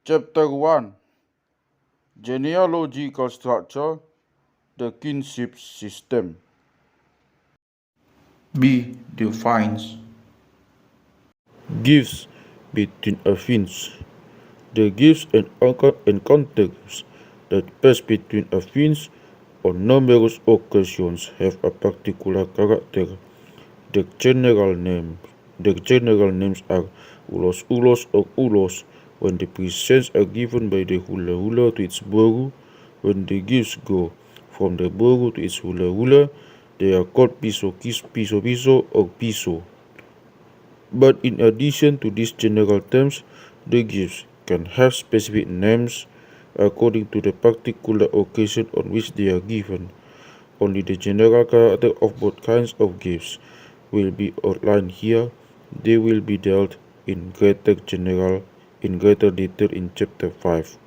Chapter 1 Genealogical Structure, the Kinship System. B. Defines gifts between affines. The gifts and encounters that pass between affines on numerous occasions have a particular character. The general names are ulos or ulos when the presents are given by the hula to its boru. When the gifts go from the boru to its hula, they are called piso or piso. But in addition to these general terms, the gifts can have specific names according to the particular occasion on which they are given. Only the general character of both kinds of gifts will be outlined here. They will be dealt in greater detail in chapter 5.